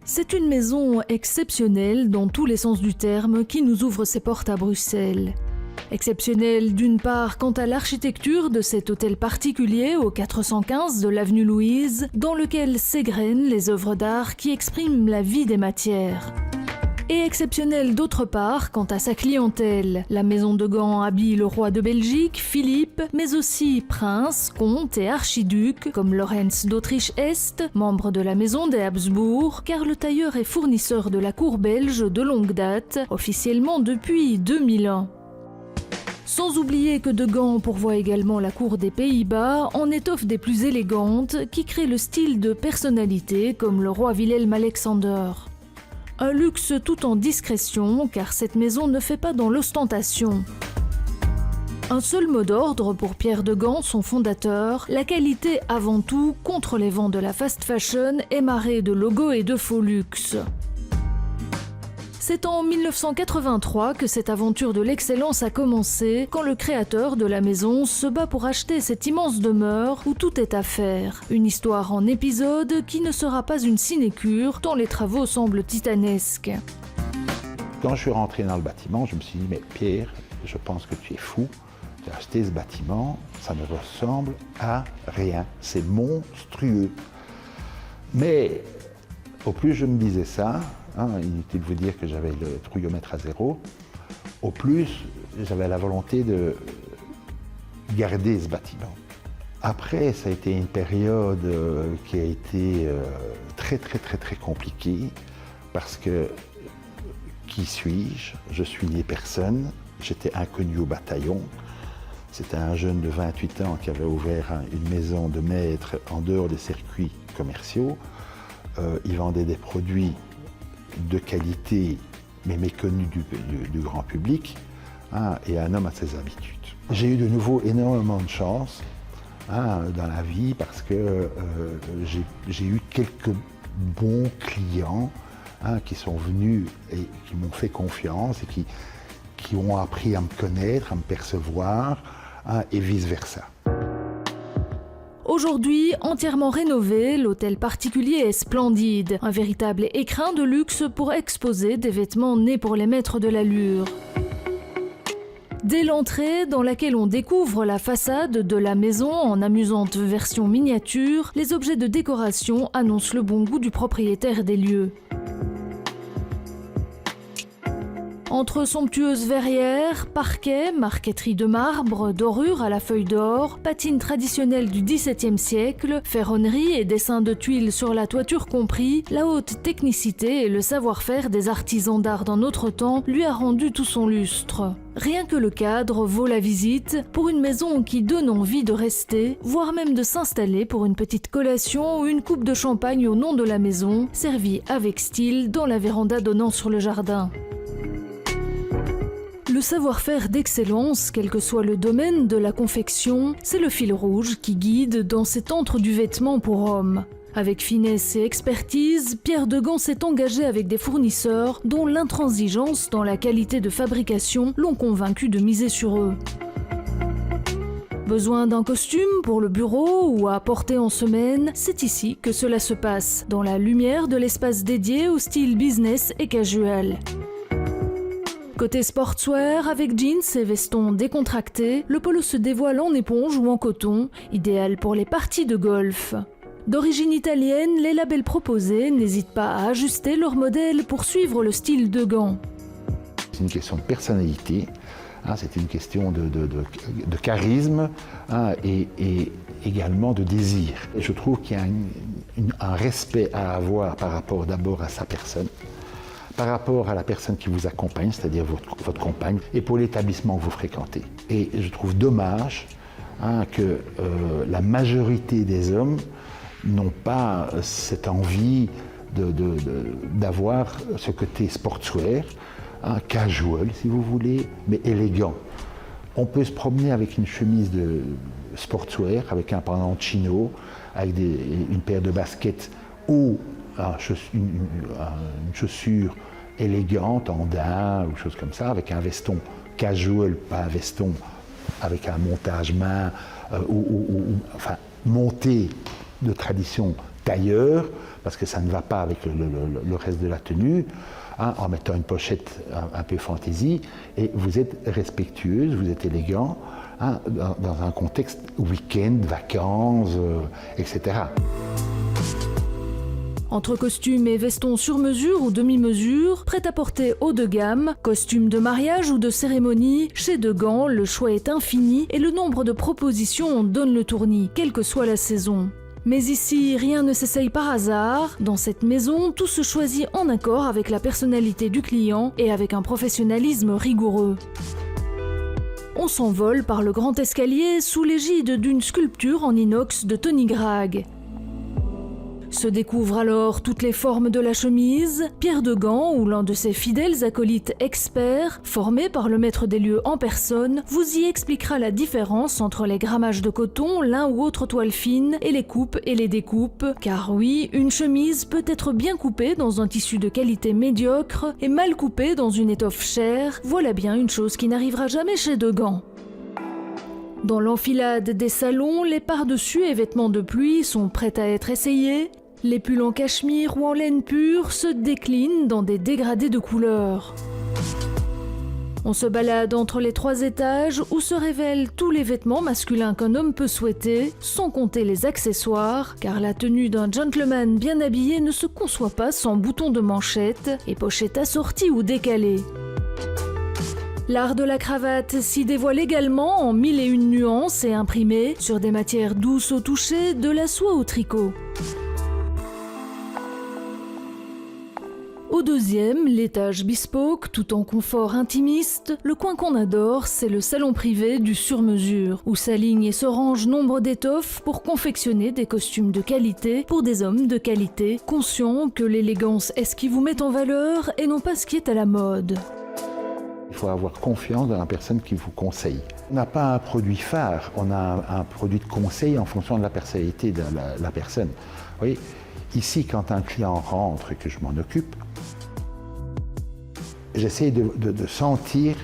C'est une maison exceptionnelle dans tous les sens du terme qui nous ouvre ses portes à Bruxelles. Exceptionnelle d'une part quant à l'architecture de cet hôtel particulier au 415 de l'avenue Louise, dans lequel s'égrènent les œuvres d'art qui expriment la vie des matières. Et exceptionnelle d'autre part quant à sa clientèle. La maison de Gand habille le roi de Belgique, Philippe, mais aussi princes, comtes et archiducs comme Lorenz d'Autriche-Est, membre de la maison des Habsbourg, car le tailleur est fournisseur de la cour belge de longue date, officiellement depuis 2001. Sans oublier que de Gand pourvoit également la cour des Pays-Bas en étoffe des plus élégantes qui créent le style de personnalité comme le roi Willem-Alexander. Un luxe tout en discrétion, car cette maison ne fait pas dans l'ostentation. Un seul mot d'ordre pour Pierre de Gand, son fondateur, la qualité avant tout contre les vents de la fast fashion émarrée de logos et de faux luxe. C'est en 1983 que cette aventure de l'excellence a commencé, quand le créateur de la maison se bat pour acheter cette immense demeure où tout est à faire. Une histoire en épisode qui ne sera pas une sinécure, tant les travaux semblent titanesques. Quand je suis rentré dans le bâtiment, je me suis dit, mais Pierre, je pense que tu es fou. J'ai acheté ce bâtiment, ça ne ressemble à rien. C'est monstrueux. Mais au plus je me disais ça, inutile de vous dire que j'avais le trouillomètre à zéro, au plus j'avais la volonté de garder ce bâtiment. Après, ça a été une période qui a été très compliquée, parce que qui suis-je? Je suis né personne, j'étais inconnu au bataillon. C'était un jeune de 28 ans qui avait ouvert une maison de maître en dehors des circuits commerciaux. Il vendait des produits de qualité, mais méconnus du grand public, et un homme à ses habitudes. J'ai eu de nouveau énormément de chance dans la vie, parce que j'ai eu quelques bons clients qui sont venus et qui m'ont fait confiance et qui ont appris à me connaître, à me percevoir, et vice-versa. Aujourd'hui, entièrement rénové, l'hôtel particulier est splendide. Un véritable écrin de luxe pour exposer des vêtements nés pour les maîtres de l'allure. Dès l'entrée, dans laquelle on découvre la façade de la maison en amusante version miniature, les objets de décoration annoncent le bon goût du propriétaire des lieux. Entre somptueuses verrières, parquets, marqueterie de marbre, dorure à la feuille d'or, patines traditionnelles du XVIIe siècle, ferronnerie et dessins de tuiles sur la toiture compris, la haute technicité et le savoir-faire des artisans d'art d'un autre temps lui a rendu tout son lustre. Rien que le cadre vaut la visite pour une maison qui donne envie de rester, voire même de s'installer pour une petite collation ou une coupe de champagne au nom de la maison, servie avec style dans la véranda donnant sur le jardin. Le savoir-faire d'excellence, quel que soit le domaine de la confection, c'est le fil rouge qui guide dans cet antre du vêtement pour hommes. Avec finesse et expertise, Pierre de Gand s'est engagé avec des fournisseurs dont l'intransigeance dans la qualité de fabrication l'ont convaincu de miser sur eux. Besoin d'un costume pour le bureau ou à porter en semaine, c'est ici que cela se passe, dans la lumière de l'espace dédié au style business et casual. Côté sportswear, avec jeans et vestons décontractés, le polo se dévoile en éponge ou en coton, idéal pour les parties de golf. D'origine italienne, les labels proposés n'hésitent pas à ajuster leur modèle pour suivre le style de Gand. C'est une question de personnalité, c'est une question de charisme et également de désir. Et je trouve qu'il y a un respect à avoir par rapport d'abord à sa personne, par rapport à la personne qui vous accompagne, c'est-à-dire votre compagne, et pour l'établissement que vous fréquentez. Et je trouve dommage que la majorité des hommes n'ont pas cette envie d'avoir ce côté sportswear, casual si vous voulez, mais élégant. On peut se promener avec une chemise de sportswear, avec un pendant chino, avec une paire de baskets ou une chaussure élégante en daim ou chose comme ça, avec un veston casual, pas un veston avec un montage main, enfin monté de tradition tailleur, parce que ça ne va pas avec le reste de la tenue, en mettant une pochette un peu fantaisie, et vous êtes respectueuse, vous êtes élégant, dans un contexte week-end, vacances, etc. Entre costumes et vestons sur mesure ou demi-mesure, prêt-à-porter haut de gamme, costumes de mariage ou de cérémonie, chez De Gand, le choix est infini et le nombre de propositions donne le tournis, quelle que soit la saison. Mais ici, rien ne s'essaye par hasard. Dans cette maison, tout se choisit en accord avec la personnalité du client et avec un professionnalisme rigoureux. On s'envole par le grand escalier sous l'égide d'une sculpture en inox de Tony Gragg. Se découvrent alors toutes les formes de la chemise. Pierre De Gand ou l'un de ses fidèles acolytes experts, formé par le maître des lieux en personne, vous y expliquera la différence entre les grammages de coton, l'un ou autre toile fine, et les coupes et les découpes. Car oui, une chemise peut être bien coupée dans un tissu de qualité médiocre et mal coupée dans une étoffe chère. Voilà bien une chose qui n'arrivera jamais chez De Gand. Dans l'enfilade des salons, les pardessus et vêtements de pluie sont prêts à être essayés. Les pulls en cachemire ou en laine pure se déclinent dans des dégradés de couleurs. On se balade entre les 3 étages où se révèlent tous les vêtements masculins qu'un homme peut souhaiter, sans compter les accessoires, car la tenue d'un gentleman bien habillé ne se conçoit pas sans boutons de manchette et pochettes assorties ou décalées. L'art de la cravate s'y dévoile également en 1001 nuances et imprimées sur des matières douces au toucher, de la soie au tricot. Au 2e, l'étage bespoke, tout en confort intimiste, le coin qu'on adore, c'est le salon privé du sur-mesure, où s'alignent et se rangent nombre d'étoffes pour confectionner des costumes de qualité pour des hommes de qualité, conscients que l'élégance est ce qui vous met en valeur et non pas ce qui est à la mode. Il faut avoir confiance dans la personne qui vous conseille. On n'a pas un produit phare, on a un produit de conseil en fonction de la personnalité de la personne. Vous voyez, ici, quand un client rentre et que je m'en occupe, j'essaie de sentir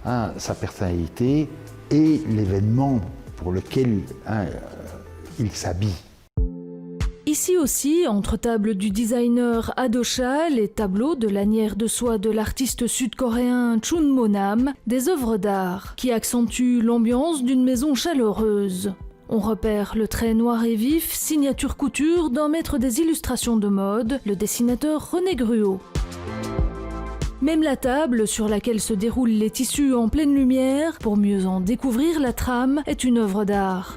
sa personnalité et l'événement pour lequel il s'habille. Ici aussi, entre tables du designer Adosha, les tableaux de lanières de soie de l'artiste sud-coréen Chun Mo-nam, des œuvres d'art qui accentuent l'ambiance d'une maison chaleureuse. On repère le trait noir et vif, signature couture d'un maître des illustrations de mode, le dessinateur René Gruot. Même la table sur laquelle se déroulent les tissus en pleine lumière, pour mieux en découvrir la trame, est une œuvre d'art.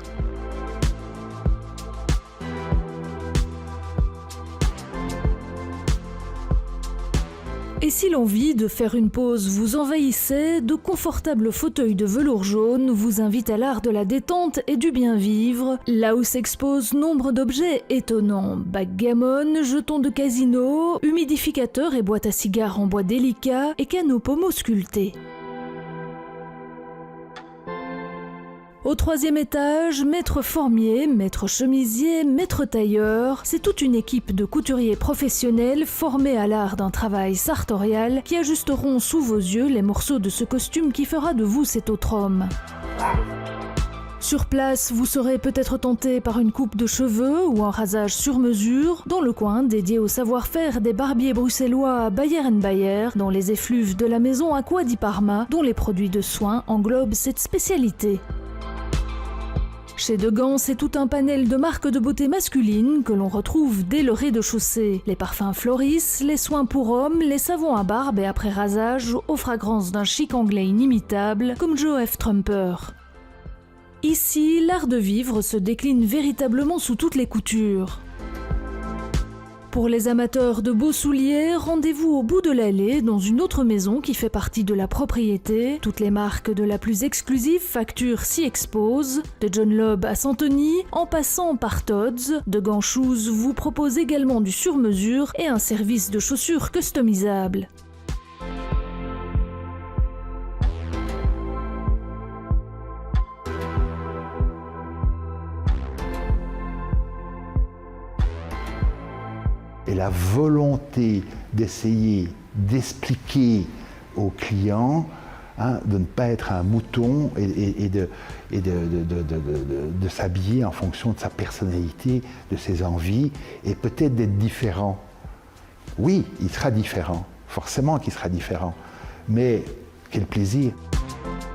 Et si l'envie de faire une pause vous envahissait, de confortables fauteuils de velours jaune vous invitent à l'art de la détente et du bien vivre, là où s'exposent nombre d'objets étonnants. Backgammon, jetons de casino, humidificateurs et boîtes à cigares en bois délicat et canaux pommeaux sculptés. Au 3e étage, maître formier, maître chemisier, maître tailleur, c'est toute une équipe de couturiers professionnels formés à l'art d'un travail sartorial qui ajusteront sous vos yeux les morceaux de ce costume qui fera de vous cet autre homme. Sur place, vous serez peut-être tenté par une coupe de cheveux ou un rasage sur mesure dans le coin dédié au savoir-faire des barbiers bruxellois Bayer & Bayer, dans les effluves de la maison Acqua di Parma, dont les produits de soins englobent cette spécialité. Chez De Gand, c'est tout un panel de marques de beauté masculine que l'on retrouve dès le rez-de-chaussée. Les parfums Floris, les soins pour hommes, les savons à barbe et après rasage, aux fragrances d'un chic anglais inimitable comme Joe F. Trumper. Ici, l'art de vivre se décline véritablement sous toutes les coutures. Pour les amateurs de beaux souliers, rendez-vous au bout de l'allée dans une autre maison qui fait partie de la propriété. Toutes les marques de la plus exclusive facture s'y exposent, de John Lobb à Santoni, en passant par Tod's. De Gand Shoes vous propose également du sur-mesure et un service de chaussures customisables. Et la volonté d'essayer d'expliquer aux clients hein, de ne pas être un mouton et de s'habiller en fonction de sa personnalité, de ses envies, et peut-être d'être différent. Oui, il sera différent, forcément qu'il sera différent, mais quel plaisir!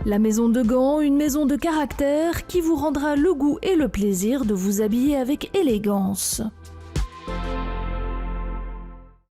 La maison de Gand, une maison de caractère qui vous rendra le goût et le plaisir de vous habiller avec élégance.